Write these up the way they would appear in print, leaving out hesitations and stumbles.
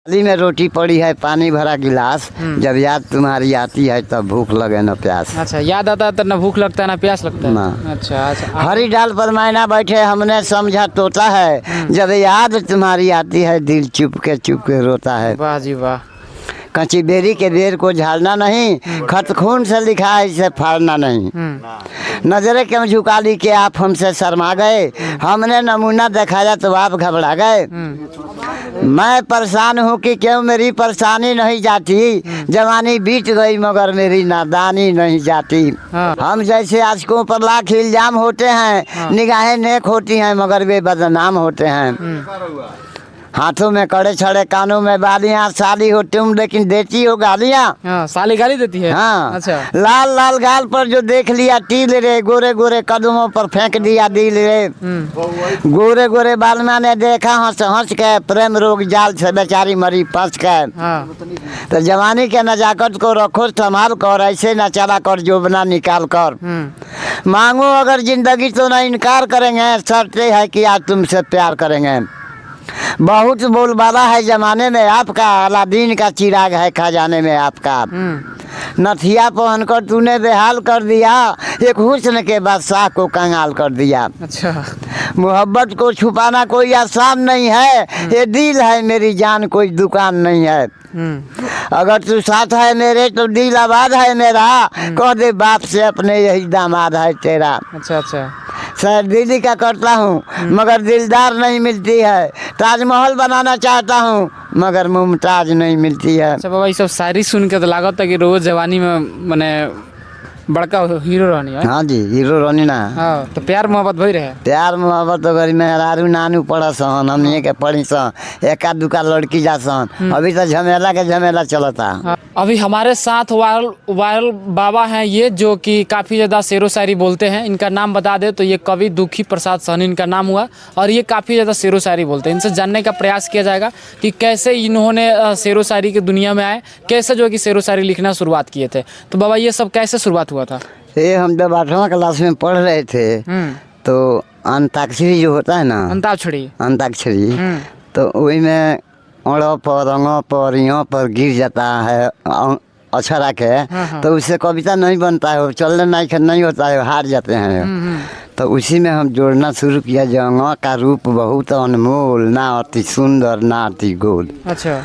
थाली में रोटी पड़ी है, पानी भरा गिलास। जब याद तुम्हारी आती है तब भूख लगे न प्यास। अच्छा, याद आता है तो ना भूख लगता है ना प्यास लगता है ना। अच्छा अच्छा। हरी डाल पर मैना बैठे हमने समझा तोता है। जब याद तुम्हारी आती है दिल चुप के रोता है। वाह जी वाह। कच्ची बेरी के बेर को झाड़ना नहीं, खत खून से लिखा है इसे फाड़ना नहीं। नजरें क्यों झुका ली कि आप हमसे शर्मा गए, हमने नमूना दिखाया तो आप घबरा गए। मैं परेशान हूँ कि क्यों मेरी परेशानी नहीं जाती, जवानी बीत गई मगर मेरी नादानी नहीं जाती। हम जैसे आशिकों पर लाख इल्जाम होते हैं, निगाहें नेक होती हैं मगर वे बदनाम होते हैं। हाथों में कड़े छड़े, कानों में बालियां, साली हो तुम लेकिन देती हो गालियां। हाँ, साली गाली देती है। हाँ। अच्छा। लाल लाल गाल पर जो देख लिया टील रे, गोरे गोरे कदमों पर फेंक दिया दिल रे। गोरे गोरे बालमा ने देखा हंस हंस के, प्रेम रोग जाल से बेचारी मरी फंस के। हाँ। तो जवानी के नजाकत को रखो संभाल कर, ऐसे न चला कर जोबना निकाल कर। मांगो अगर जिंदगी तो न इनकार करेंगे, शर्त है कि आज तुमसे प्यार करेंगे। बहुत बोलबाला है जमाने में आपका, अलादीन का चिराग है खजाने में आपका। नथिया पहनकर तूने बेहाल कर दिया, एक हुस्न के बादशाह को कंगाल कर दिया। अच्छा। मोहब्बत को छुपाना कोई आसान नहीं है, ये दिल है मेरी जान कोई दुकान नहीं है। अगर तू साथ है मेरे तो दिल आबाद है मेरा, कह दे बाप से अपने यही दामाद है तेरा। अच्छा अच्छा। सर दिल्ली का करता हूँ मगर दिलदार नहीं मिलती है, ताजमहल बनाना चाहता हूँ मगर मुमताज नहीं मिलती है। अच्छा बाबा, ये सब शायरी सुन के तो लागत है कि रोज जवानी में मने बड़का हीरो रहनी है। हाँ जी, हीरो रहनी ना। हाँ, तो प्यार मोहब्बत भई रहे। प्यार मोहब्बत तो गरी मेहरारू नानू पड़ा सन, हमनी के पड़ी सन, एका दुका लड़की जा सन। अभी तो झमेला के झमेला चलता। हाँ, अभी हमारे साथ वायरल बाबा हैं ये, जो कि काफ़ी ज़्यादा शेरो शायरी बोलते हैं। इनका नाम बता दे तो ये कवि दुखी प्रसाद सहनी इनका नाम हुआ, और ये काफ़ी ज़्यादा शेरो शायरी बोलते हैं। इनसे जानने का प्रयास किया जाएगा कि कैसे इन्होंने शेरो शायरी की दुनिया में आए, कैसे जो कि शेरो शायरी लिखना शुरुआत किए थे। तो बाबा ये सब कैसे शुरुआत हुआ था? ये हम जब 8वां क्लास में पढ़ रहे थे तो अंताक्षरी जो होता है ना, अंताक्षरी, तो वही में अड़ों पर रंगों पर यों पर गिर जाता है अक्षरा के, तो उससे कविता नहीं बनता है, चलने नहीं होता है, हार जाते हैं। तो उसी में हम जोड़ना शुरू किया, जंगों का रूप बहुत अनमोल, ना अति सुंदर ना अति गोल। अच्छा।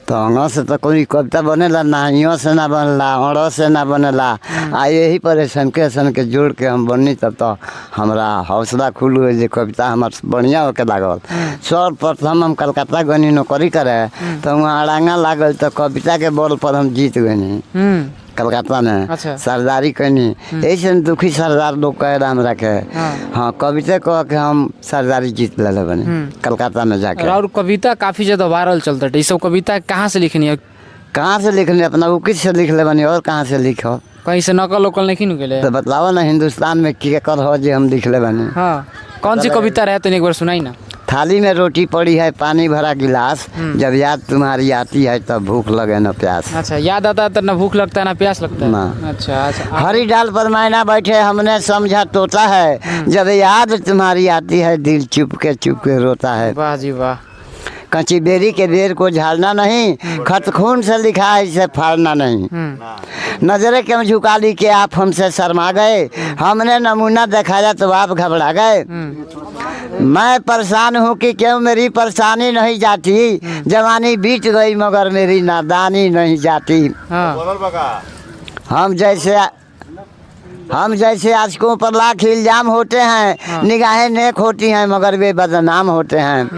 तो अंगों से तो कोई कविता बनेला ना, हियों से ना बनला, अड़ों से ना बनेला। आ यही पर सन के जोड़ के हम बनी, तब तो हमारा हौसला खुल हुए जे कविता हमार बढ़िया होके लागल। सर्वप्रथम हम कलकत्ता गनी नौकरी करे, तो वहाँ अड़ांगा लागल, तो कविता के बल पर हम जीत गए कलकत्ता में। अच्छा। सरदारी कनी, ऐसे दुखी सरदार लोग कह हमरा के। हाँ, कविता कह के हम सरदारी जीत ले बने कलकत्ता में जाके। और कविता काफ़ी ज़्यादा वायरल चलता है। ये सब कविता कहाँ से लिखनी है? कहाँ से लिख ले? अपना उकित से लिख ले बनी, और कहाँ से लिखो? कहीं से नकल उकल नहीं निकले? तो बताओ ना, हिंदुस्तान में क्या कर हो जे हम लिख ले बनी। हाँ, कौन सी कविता रहे तो एक बार सुनाई ना। थाली में रोटी पड़ी है, पानी भरा गिलास। जब याद तुम्हारी आती है तब भूख लगे न प्यास। अच्छा, याद आता है तो ना भूख लगता है ना प्यास लगता है। ना। अच्छा अच्छा। हरी डाल पर मैना बैठे हमने समझा तोता है। जब याद तुम्हारी आती है दिल चुप के रोता है। वाह जी वाह। कच्ची बेरी के बेर को झाड़ना नहीं, खत खून से लिखा है इसे फाड़ना नहीं। नजरें क्यों झुका ली कि आप हमसे शर्मा गए, हमने नमूना दिखाया तो आप घबरा गए। मैं परेशान हूँ कि क्यों मेरी परेशानी नहीं जाती, जवानी बीत गई मगर मेरी नादानी नहीं जाती। हम जैसे आशिकों पर लाख इल्जाम होते हैं, निगाहें नेक होती हैं मगर वे बदनाम होते हैं।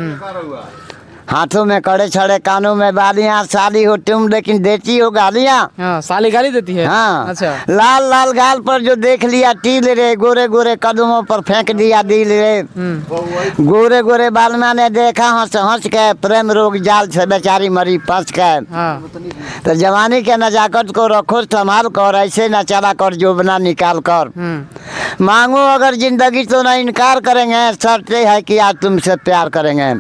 हाथों में कड़े छड़े, कानों में बालियां, साली हो तुम लेकिन देती हो गालियां। हाँ, साली गाली देती है। हाँ। अच्छा। लाल लाल गाल पर जो देख लिया टील रे, गोरे गोरे कदमों पर फेंक दिया दिल रे। गोरे गोरे बालमा ने देखा हंस हंस के, प्रेम रोग जाल से बेचारी मरी फंस के। हाँ। तो जवानी के नजाकत को रखो संभाल कर, ऐसे न चला कर जोबना निकाल कर। मांगो अगर जिंदगी तो न इनकार करेंगे, शर्त है कि आज तुमसे प्यार करेंगे।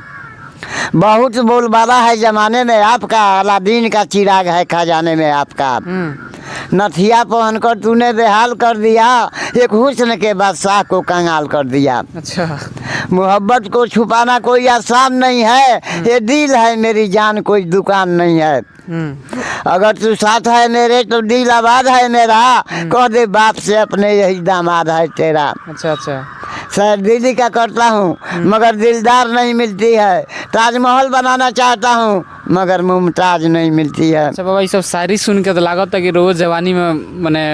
बहुत बोलबाला है जमाने में आपका, अलादीन का चिराग है खजाने में आपका। नथिया पहनकर तूने बेहाल कर दिया, एक हुस्न के बादशाह को कंगाल कर दिया। अच्छा। मोहब्बत को छुपाना कोई आसान नहीं है, ये दिल है मेरी जान कोई दुकान नहीं है। अगर तू साथ है मेरे तो दिल आबाद है मेरा, कह दे बाप से अपने यही दामाद है तेरा। अच्छा अच्छा। सर दिल्ली का करता हूँ मगर दिलदार नहीं मिलती है, ताजमहल बनाना चाहता हूँ मगर मुमताज नहीं मिलती है। अच्छा बाबा, ये सब शायरी सुन के तो लागत है कि रोज जवानी में मने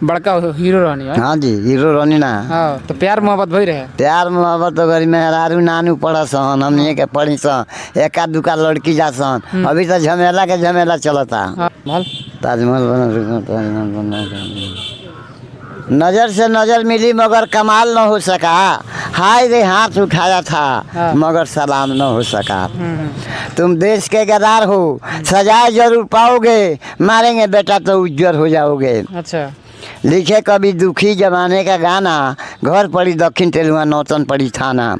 बड़का हीरो रहनी है। हाँ जी, हीरो रहनी ना। हाँ, तो प्यार मोहब्बत भई रहे। प्यार मोहब्बत तो गरी मेहरारू नानू पड़ा सन, हमनी के पढ़ी सन, एका दुका लड़की जा सन। अभी तो झमेला के झमेला चलता। महल ताजमहल बना, नजर से नजर मिली मगर कमाल न हो सका, हाय रे हाथ उठाया था मगर सलाम न हो सका। तुम देश के गद्दार हो, सजाए जरूर पाओगे, मारेंगे बेटा तो उज्जर हो जाओगे। अच्छा। लिखे कभी दुखी जमाने का गाना, घर पड़ी दक्षिण तेलुआ नौतन पड़ी थाना।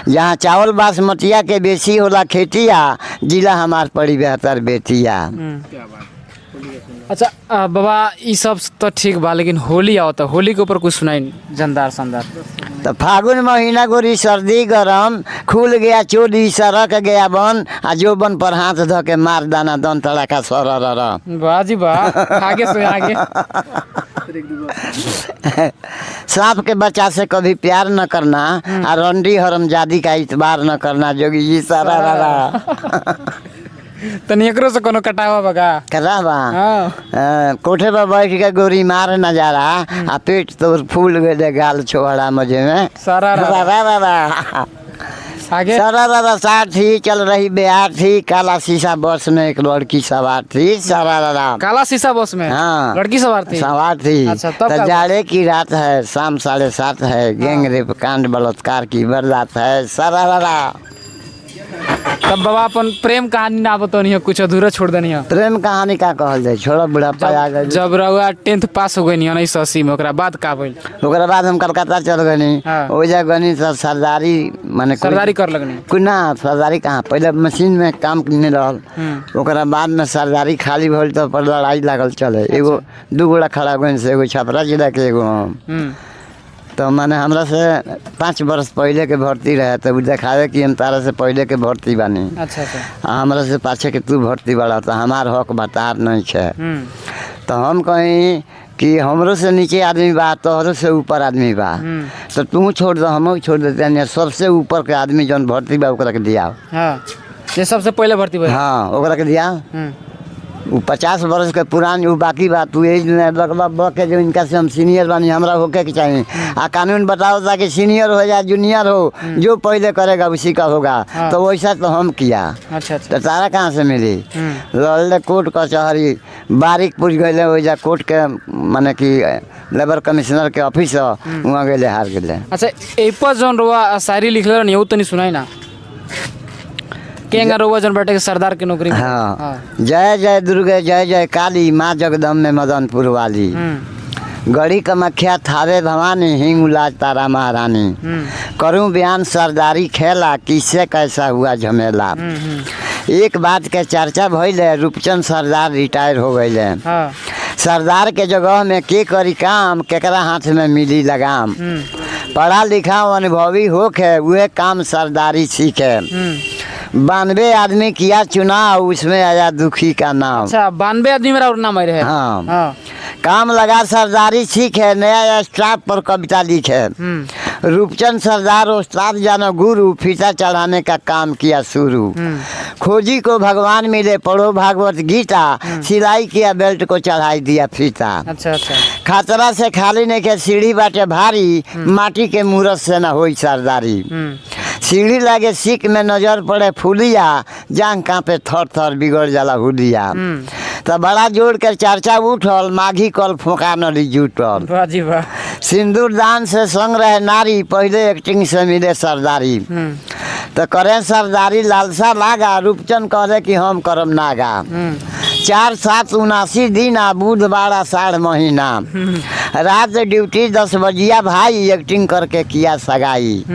जहाँ चावल बासमतिया के बेसी होला खेतिया, जिला हमार पड़ी बेहतर बेतिया। अच्छा बाबा, ये सब तो ठीक बा, लेकिन होली आओ तो होली के ऊपर कुछ सुनाई जानदार शानदार। तो फागुन महीना गोरी सर्दी गरम, खुल गया चोली सरक गया बन, आ जो बन पर हाथ धो के मार दाना दन तड़ाका सरर। वाह जी वाह, आगे से आगे। सांप के बच्चा से कभी प्यार न करना, और रंडी हरमजादी का इतबार न करना, जोगी जी सारा। तनी एकरो से कोनो कटावा बगा करा बा। हाँ। कोठे पर बैठ के गोरी मार नजारा, आ पेट तो फूल गए गाल छोड़ा मजे में सारा आगे। सारा साथ थी चल रही बिहार थी, काला शीशा बस में एक लड़की सवार थी। सारा काला शीशा बस में हाँ लड़की सवार थी। सवार थी। अच्छा, तब तो जाड़े की रात है, शाम 7:30 है, गैंग रेप कांड बलात्कार की बरसात है। सारा तब बाबा अपन प्रेम कहानी ना बतानी है, कुछ अधूरा छोड़ देनी है। प्रेम कहानी का कहल जाए, छोड़ा बुढ़ापा आ गए। जब रहुआ 10th पास हो गई 1980 में, ओकरा बाद का भइल? ओकरा बाद हम कलकत्ता चल गनी। हाँ। ओ जा गनी तो सरदारी माने सरदारी कर लगनी। कुछ ना, सरदारी कहाँ, पहले मशीन में काम करने रहल। ओकरा बाद में सरदारी खाली भइल तो पर लड़ाई लागल चले। एगो दू गोड़ा खड़ा गन से, एगो छपरा जिला के एगो हम। तो माने हमरा से 5 वर्ष पहले के भर्ती रहे, तो देखावे कि हम तारा से पहले के भर्ती बानी। अच्छा अच्छा। हमरा से पाछे के तू भर्ती बड़ा, तो हमार हक बतार नहीं है। तो हम कहीं कि हमरो से नीचे आदमी बा, तोहरो से ऊपर आदमी बा, तो तू छोड़ दो हम छोड़ देते। सबसे ऊपर के आदमी जौन भर्ती बा ओकरा के दिया। हाँ, ये सबसे पहले भर्ती भइल। हाँ, ओकरा के दिया। वो 50 वर्ष के पुरान, वो बाकी बात तू एज लगभग के जो इनका से हम सीनियर बानी, हमरा होके के चाहिए। आ कानून बताओ ताकि सीनियर हो या जूनियर हो, जो पहले करेगा उसी का होगा। तो वैसा तो हम किया। अच्छा अच्छा। तो तारा कहाँ से मिली? लड़े कोर्ट कचहरी बारीक पूछ गए, वैसा कोर्ट के माने कि लेबर कमिश्नर के ऑफिस, वहाँ गए हार गए। अच्छा, ए पर जौन रुआ शायरी लिखले रहनी, वो तो नहीं सुनाई ना? केंगा रुआ जौन बैठे के सरदार के नौकरी में। हाँ। जय जय दुर्गे जय जय काली, माँ जगदम्बे मदनपुर वाली, गढ़ी कमख्या थावे भवानी, हिंग उलाज तारा महारानी, करूं बयान सरदारी खेला, किससे कैसा हुआ झमेला। एक बात के चर्चा भइले, रूपचंद सरदार रिटायर हो गए। हाँ। सरदार के जगह में के करी काम, केकरा हाथ में मिली लगाम। पढ़ा लिखा अनुभवी होके वह काम सरदारी सीखे। 92 आदमी किया चुनाव, उसमें आया दुखी का नाम। अच्छा, 92 आदमी मेरा और नाम है। हाँ। हाँ। काम लगा सरदारी सीखे, नया स्टाफ पर कविता लिखे। रूपचंद सरदार उस्ताद जानो गुरु, फीता चढ़ाने का काम किया शुरू। खोजी को भगवान मिले, पढ़ो भागवत गीता, सिलाई किया बेल्ट को चढ़ाई दिया फीता। अच्छा अच्छा। खतरा से खाली नहीं के सीढ़ी बाटे भारी, माटी के मूरत से न होई सरदारी। सीढ़ी लागे सीख में नजर पड़े फूलिया, जांग कांपे थर थर बिगड़ जाला हुलिया। तो बड़ा जोड़ कर चर्चा उठल, माघी कल फोका नदी जुटल। वाह जी वाह। सिंदूर दान से संग रहे नारी, पहले एक्टिंग से मिले सरदारी। तो करें सरदारी लालसा लागा, रूपचंद करे कि हम करम नागा। 4-7-79 दिन आ बुधवार आषाढ़ महीना। रात ड्यूटी 10 बजिया भाई, एक्टिंग करके किया सगाई।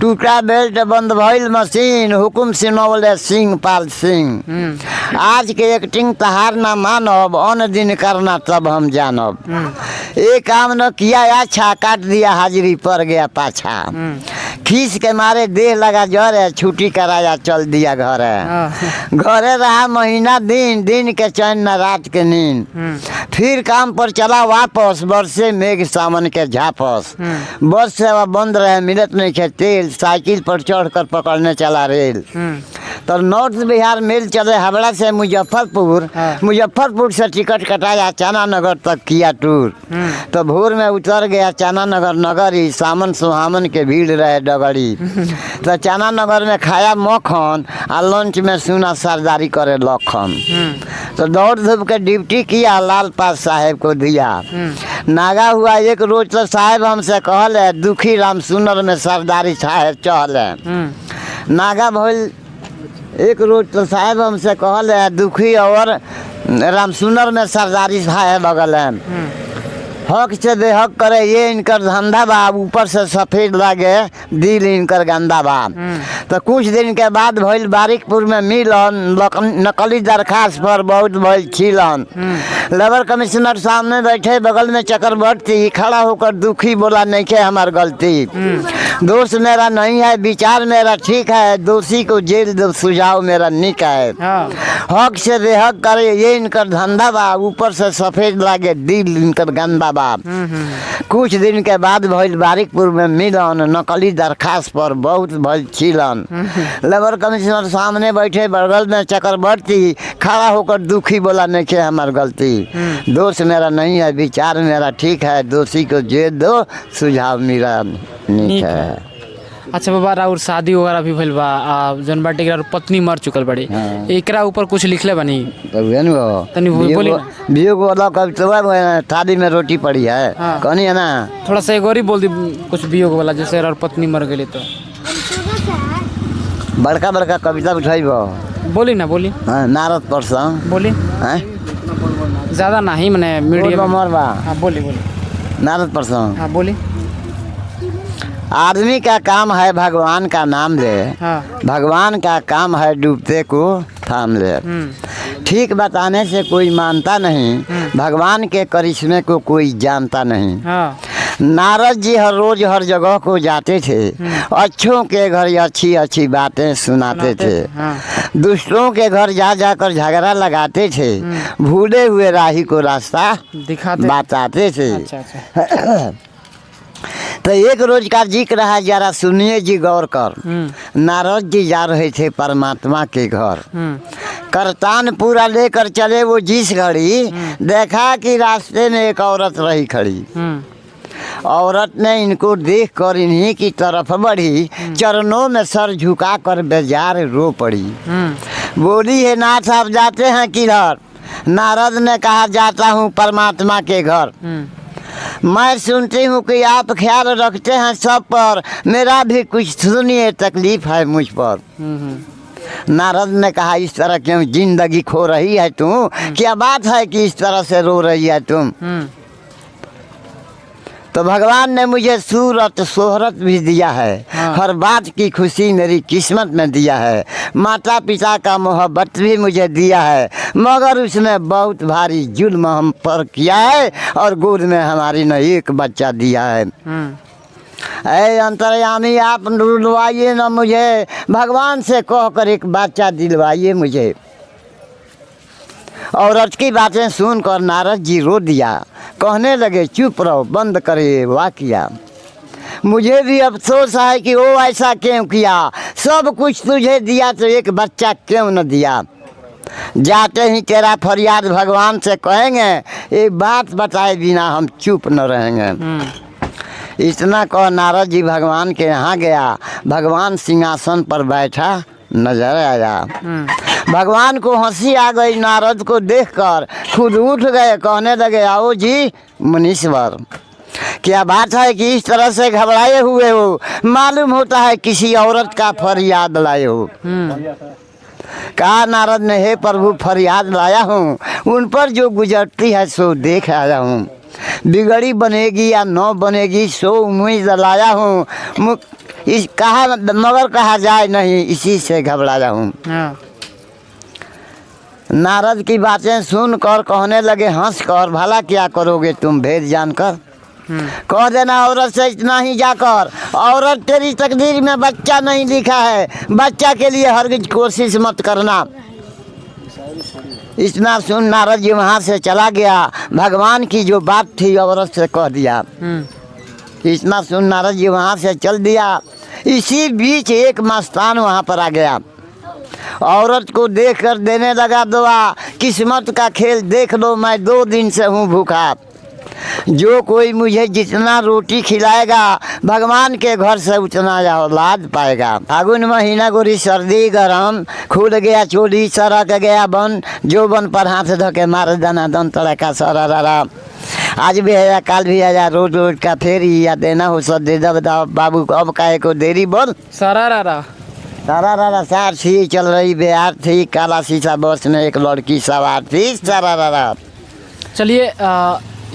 टूटा बेल्ट बंद भइल मशीन, हुकुम सुनौले सिंह पाल सिंह। आज के एक्टिंग तहार ना मानब, अन दिन करना तब हम जानब। एक काम न किया अच्छा, काट दिया हाजिरी पर गया पाछा। खींच के मारे देह लगा जरे, छुट्टी कराया चल दिया घरे। घरे रहा महीना दिन, दिन के चैन न रात के नींद। फिर काम पर चला वापस, बरसे मेघ सावन के झापस। बस सेवा बंद रहे, मिलत नहीं खे तेल, साइकिल पर चढ़कर पकड़ने चला रेल। तो नॉर्थ बिहार मेल चले हावड़ा से मुजफ्फरपुर, मुजफ्फरपुर से टिकट कटाया चाना नगर तक किया टूर। तो भोर में उतर गया चाना नगर नगरी, सामन सुहामन के भीड़ रहे डगड़ी। तो चाना नगर में खाया मक्खन, और लंच में सुना सरदारी करे लखन। तो दौड़ धूप के ड्यूटी किया, लाल पास साहेब को दिया। नागा हुआ एक रोज तो साहेब हमसे कहले, दुखी राम सुनर में सरदारी साहेब चहले। नागा भइल एक रोज तो साहेब हमसे कहले, दुखी और राम सुनर में सरदारी साहेब अगल। हक से बेहक करे ये इनकर धंधा बा, ऊपर से सफेद लागे दिल इनकर गंदा बा। तो कुछ दिन के बाद भइल बारिकपुर में मिलन, नकली दरखास्त पर बहुत भइल छिलन। लेबर कमिश्नर सामने बैठे, बगल में चक्रवर्ती खड़ा होकर दुखी बोला, नहीं के हमार गलती, दोष मेरा नहीं है, विचार मेरा ठीक है, दोषी को जेल दो सुझाव मेरा निक है। हक से बेहक करे ये इनकर धंधा बा, ऊपर से सफेद लागे दिल इनकर गंदा बा। कुछ दिन के बाद भइल बारिकपुर में मिलन, नकली दरखास्त पर बहुत भइल छिलन। लेबर कमिश्नर सामने बैठे, बगल में चक्रवर्ती खड़ा होकर दुखी बोला, नहीं के हमार गलती, दोष मेरा नहीं है, विचार मेरा ठीक है, दोषी को जेल दो सुझाव मेरा निक है। अच्छा बाबा, और शादी वगैरह भी भइल बा, जौन बाटे के पत्नी मर चुकल बड़ी, एकरा ऊपर कुछ लिखले बनी? तनी बोली ना। बियो को अलग कविता, थाली में रोटी पड़ी है, कहनी है ना। थोड़ा सा एक और ही बोल दी कुछ बियो वाला, जैसे और पत्नी मर गई तो बड़का बड़का कविता उठाइब। बोली ना, बोली। नारद परसंग बोली, ज्यादा नहीं मने मीडियम मरबा। बोली बोली। नारद परसंग। बोली। आदमी का काम है भगवान का नाम ले, भगवान का काम है डूबते को थाम ले। ठीक बताने से कोई मानता नहीं, भगवान के करिश्मे को कोई जानता नहीं। नारद जी हर रोज हर जगह को जाते थे, अच्छों के घर अच्छी अच्छी बातें सुनाते थे। दुष्टों के घर जा जाकर झगड़ा लगाते थे, भूले हुए राही को रास्ता दिखाते बताते थे। तो एक रोज का जिक्र है, जरा सुनिए जी गौर कर। नारद जी जा रहे थे परमात्मा के घर, करतान पूरा लेकर चले वो जिस घड़ी, देखा कि रास्ते में एक औरत रही खड़ी। औरत ने इनको देखकर इन्हीं की तरफ बढ़ी, चरणों में सर झुकाकर बेजार रो पड़ी। बोली, है नाथ आप जाते हैं किधर? नारद ने कहा, जाता हूँ परमात्मा के घर। मैं सुनती हूँ कि आप ख्याल रखते हैं सब पर, मेरा भी कुछ सुनिए, तकलीफ है मुझ पर। नारद ने कहा, इस तरह क्यों जिंदगी खो रही है तू? क्या बात है कि इस तरह से रो रही है तुम? तो भगवान ने मुझे सूरत शोहरत भी दिया है, हर बात की खुशी मेरी किस्मत में दिया है। माता पिता का मोहब्बत भी मुझे दिया है, मगर उसमें बहुत भारी जुल्म हम पर किया है, और गोद में हमारी न एक बच्चा दिया है। ऐ अंतर्यामी आप रुलवाइए न मुझे, भगवान से कहकर एक बच्चा दिलवाइए मुझे। औरत की बातें सुनकर नारद जी रो दिया, कहने लगे, चुप रहो, बंद करे वाकिया। मुझे भी अफसोस है कि वो ऐसा क्यों किया, सब कुछ तुझे दिया तो एक बच्चा क्यों न दिया। जाते ही तेरा फरियाद भगवान से कहेंगे, एक बात बताए बिना हम चुप न रहेंगे। इतना कह नारद जी भगवान के यहाँ गया, भगवान सिंहासन पर बैठा नजर आया। भगवान को हंसी आ गई नारद को देखकर, खुद उठ गए, कहने लगे, आओ जी मुनीश्वर, क्या बात है कि इस तरह से घबराए हुए हो? मालूम होता है किसी औरत का फरियाद लाए हो। कहा नारद ने, हे प्रभु फरियाद लाया हूँ, उन पर जो गुजरती है सो देख आया हूँ। बिगड़ी बनेगी या न बनेगी सो उम्मीद लाया हूँ। इस कहा मगर कहा जाए नहीं, इसी से घबराया हूँ। हाँ। नारद की बातें सुनकर कहने लगे हंस कर, भला क्या करोगे तुम भेद जानकर। कह देना औरत से इतना ही जाकर, औरत तेरी तकदीर में बच्चा नहीं लिखा है, बच्चा के लिए हरगिज कोशिश मत करना। इतना सुन नारद जी वहाँ से चला गया। भगवान की जो बात थी औरत से कह दिया। इतना सुन नारद जी वहाँ से चल दिया। इसी बीच एक मस्तान वहाँ पर आ गया। औरत को देख कर देने लगा दुआ, किस्मत का खेल देख लो, मैं 2 दिन से हूँ भूखा। जो कोई मुझे जितना रोटी खिलाएगा भगवान के घर से उतना औलाद पाएगा। फागुन महीना गोरी सर्दी गरम, खुल गया चोली सरक गया बन, जो बन पर हाथ धोके मार दाना दन तड़का सरा। आज भी आया काल भी आया, रोज रोज का फेरी या देना हो सब दे दब बाबू अब काहे को देरी बोल। सरारा सार थी चल रही बिहार थी, काला शीशा बस में एक लड़की सवार थी। सरारा। चलिए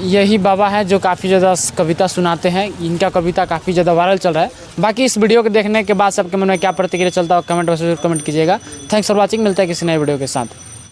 यही बाबा हैं जो काफ़ी ज़्यादा कविता सुनाते हैं। इनका कविता काफ़ी ज़्यादा वायरल चल रहा है। बाकी इस वीडियो को देखने के बाद सबके मन में क्या प्रतिक्रिया चलता है कमेंट बॉक्स में जरूर कमेंट कीजिएगा। Thanks for watching. मिलता है किसी नए वीडियो के साथ।